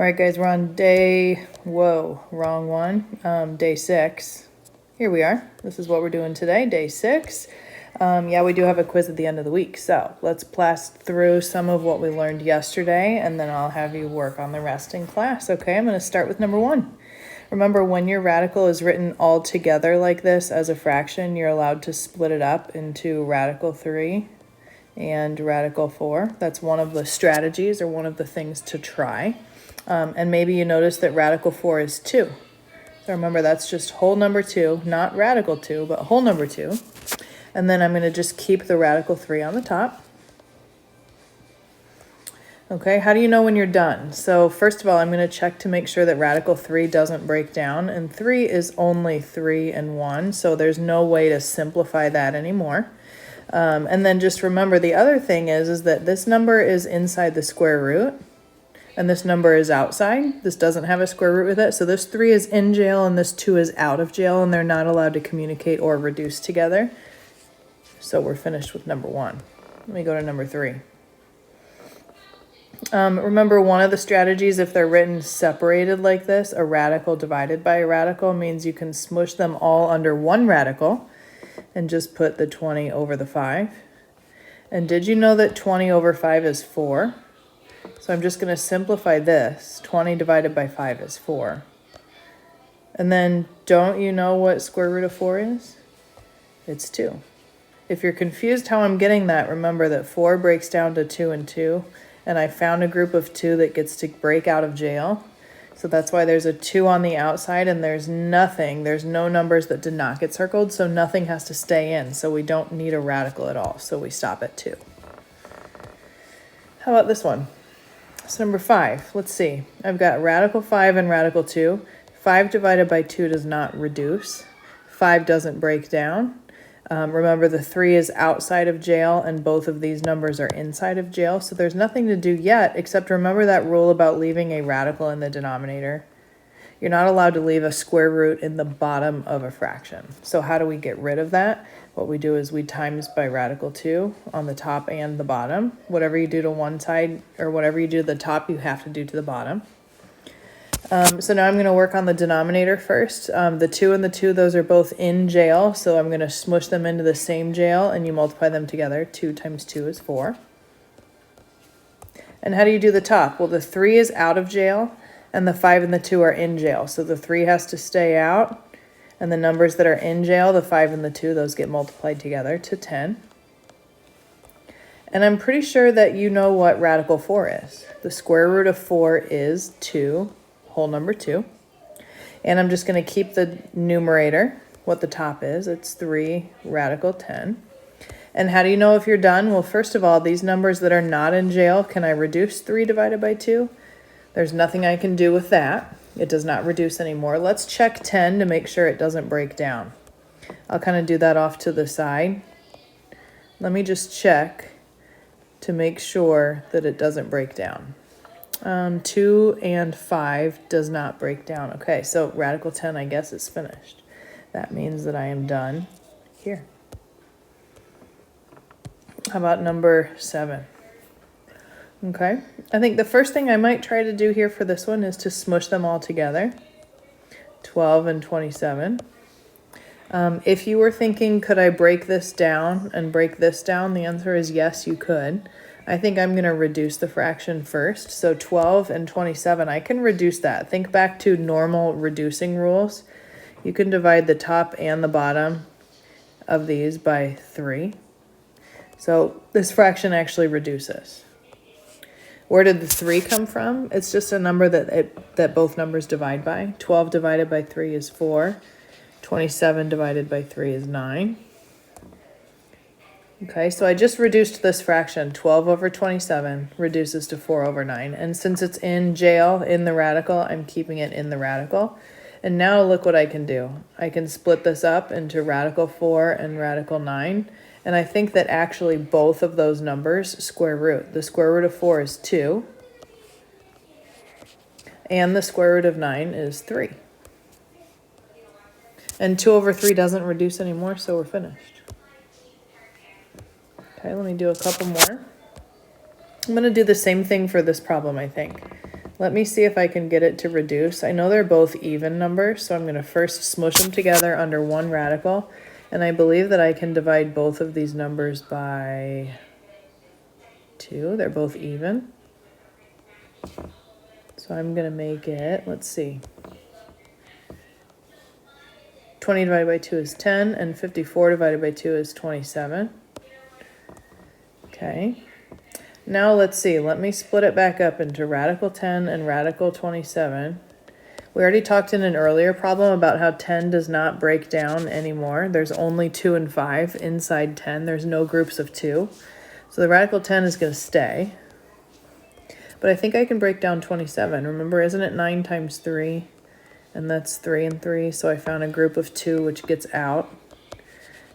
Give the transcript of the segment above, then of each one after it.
right, guys, we're on day, whoa, wrong one, day 6. Here we are. This is what we're doing today, day 6. Yeah, we do have a quiz at the end of the week, so let's blast through some of what we learned yesterday, and then I'll have you work on the rest in class. Okay, I'm going to start with number 1. Remember, when your radical is written all together like this as a fraction, you're allowed to split it up into radical 3 and radical 4. That's one of the strategies or one of the things to try. And maybe you notice that radical 4 is 2. So remember, that's just whole number 2, not radical 2, but whole number 2. And then I'm going to just keep the radical 3 on the top. Okay, how do you know when you're done? So first of all, I'm going to check to make sure that radical 3 doesn't break down. And 3 is only 3 and 1, so there's no way to simplify that anymore. And then just remember, the other thing is that this number is inside the square root. And this number is outside. This doesn't have a square root with it. So this 3 is in jail and this 2 is out of jail, and they're not allowed to communicate or reduce together. So we're finished with number 1. Let me go to number 3. Remember, one of the strategies, if they're written separated like this, a radical divided by a radical, means you can smush them all under one radical and just put the 20 over the 5. And did you know that 20 over 5 is 4? So I'm just going to simplify this. 20 divided by 5 is 4. And then don't you know what square root of 4 is? It's 2. If you're confused how I'm getting that, remember that 4 breaks down to 2 and 2. And I found a group of 2 that gets to break out of jail. So that's why there's a 2 on the outside, and there's no numbers that did not get circled, so nothing has to stay in. So we don't need a radical at all. So we stop at 2. How about this one? So number 5, let's see. I've got radical 5 and radical 2. 5 divided by 2 does not reduce. 5 doesn't break down. Remember, the 3 is outside of jail and both of these numbers are inside of jail. So there's nothing to do yet, except remember that rule about leaving a radical in the denominator. You're not allowed to leave a square root in the bottom of a fraction. So how do we get rid of that? What we do is we times by radical 2 on the top and the bottom. Whatever you do to one side, or whatever you do to the top, you have to do to the bottom. So now I'm going to work on the denominator first. The 2 and the 2, those are both in jail, so I'm going to smush them into the same jail, and you multiply them together. 2 times 2 is 4. And how do you do the top? Well, the 3 is out of jail, and the 5 and the 2 are in jail. So the 3 has to stay out, and the numbers that are in jail, the 5 and the 2, those get multiplied together to 10. And I'm pretty sure that you know what radical 4 is. The square root of 4 is 2, whole number 2. And I'm just going to keep the numerator, what the top is. It's 3 radical 10. And how do you know if you're done? Well, first of all, these numbers that are not in jail, can I reduce 3 divided by 2? There's nothing I can do with that. It does not reduce anymore. Let's check 10 to make sure it doesn't break down. I'll kind of do that off to the side. Let me just check to make sure that it doesn't break down. 2 and 5 does not break down. Okay, so radical 10, I guess, is finished. That means that I am done here. How about number 7? Okay, I think the first thing I might try to do here for this one is to smush them all together. 12 and 27. If you were thinking, could I break this down and break this down? The answer is yes, you could. I think I'm going to reduce the fraction first. So 12 and 27, I can reduce that. Think back to normal reducing rules. You can divide the top and the bottom of these by 3. So this fraction actually reduces. Where did the 3 come from? It's just a number that both numbers divide by. 12 divided by 3 is 4. 27 divided by 3 is 9. Okay, so I just reduced this fraction. 12 over 27 reduces to 4 over 9. And since it's in jail, in the radical, I'm keeping it in the radical. And now look what I can do. I can split this up into radical 4 and radical 9. And I think that actually both of those numbers square root. The square root of 4 is 2. And the square root of 9 is 3. And 2 over 3 doesn't reduce anymore, so we're finished. Okay, let me do a couple more. I'm going to do the same thing for this problem, I think. Let me see if I can get it to reduce. I know they're both even numbers, so I'm going to first smush them together under one radical. And I believe that I can divide both of these numbers by 2. They're both even. So I'm going to make it, let's see. 20 divided by 2 is 10, and 54 divided by 2 is 27. Okay. Now let's see, let me split it back up into radical 10 and radical 27. We already talked in an earlier problem about how 10 does not break down anymore. There's only 2 and 5 inside 10. There's no groups of 2. So the radical 10 is going to stay. But I think I can break down 27. Remember, isn't it 9 times 3? And that's 3 and 3. So I found a group of 2, which gets out.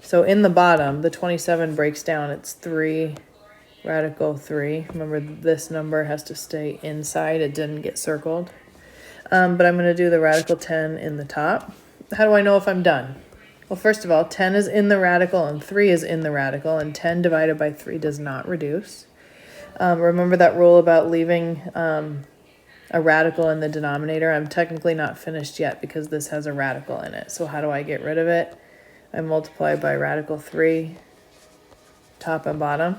So in the bottom, the 27 breaks down. It's 3 radical 3. Remember, this number has to stay inside. It didn't get circled. But I'm going to do the radical 10 in the top. How do I know if I'm done? Well, first of all, 10 is in the radical and 3 is in the radical, and 10 divided by 3 does not reduce. Remember that rule about leaving a radical in the denominator? I'm technically not finished yet because this has a radical in it. So how do I get rid of it? I multiply by radical 3, top and bottom.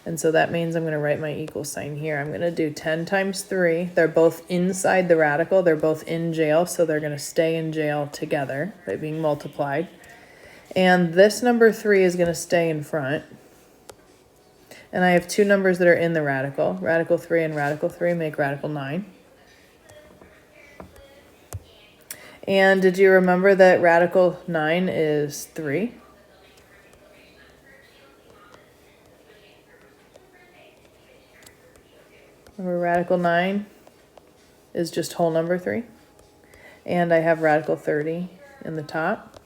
And so that means I'm going to write my equal sign here. I'm going to do 10 times 3. They're both inside the radical. They're both in jail, so they're going to stay in jail together by being multiplied. And this number 3 is going to stay in front. And I have two numbers that are in the radical. Radical 3 and radical 3 make radical 9. And did you remember that radical 9 is 3? Remember, radical 9 is just whole number 3. And I have radical 30 in the top.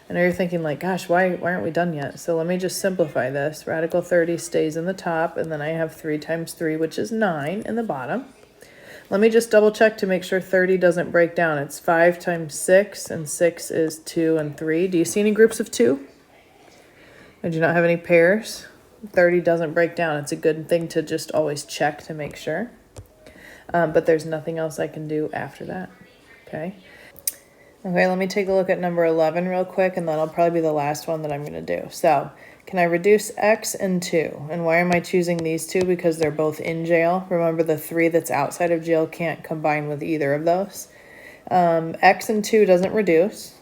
I know you're thinking like, gosh, why aren't we done yet? So let me just simplify this. Radical 30 stays in the top, and then I have 3 times 3, which is 9 in the bottom. Let me just double check to make sure 30 doesn't break down. It's 5 times 6, and 6 is 2 and 3. Do you see any groups of 2? I do not have any pairs. 30 doesn't break down. It's a good thing to just always check to make sure. But there's nothing else I can do after that. Okay. Okay, let me take a look at number 11 real quick, and that'll probably be the last one that I'm going to do. So, can I reduce x and 2? And why am I choosing these two? Because they're both in jail. Remember, the 3 that's outside of jail can't combine with either of those. X and 2 doesn't reduce.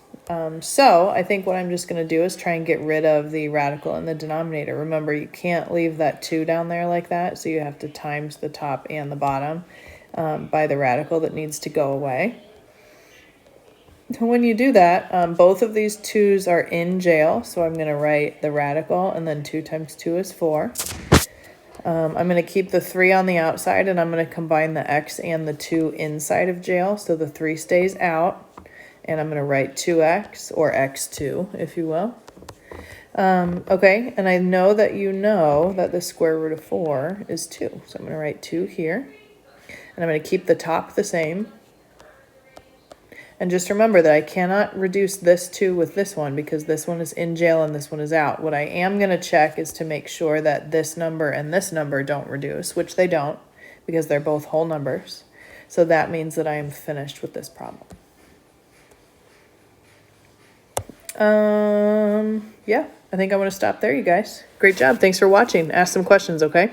So I think what I'm just going to do is try and get rid of the radical in the denominator. Remember, you can't leave that 2 down there like that, so you have to times the top and the bottom by the radical that needs to go away. When you do that, both of these 2's are in jail, so I'm going to write the radical, and then 2 times 2 is 4. I'm going to keep the 3 on the outside, and I'm going to combine the x and the 2 inside of jail, so the 3 stays out. And I'm going to write 2x, or x2, if you will. Okay, and I know that you know that the square root of 4 is 2. So I'm going to write 2 here. And I'm going to keep the top the same. And just remember that I cannot reduce this 2 with this one because this one is in jail and this one is out. What I am going to check is to make sure that this number and this number don't reduce, which they don't because they're both whole numbers. So that means that I am finished with this problem. Yeah, I think I'm going to stop there, you guys. Great job. Thanks for watching. Ask some questions, okay?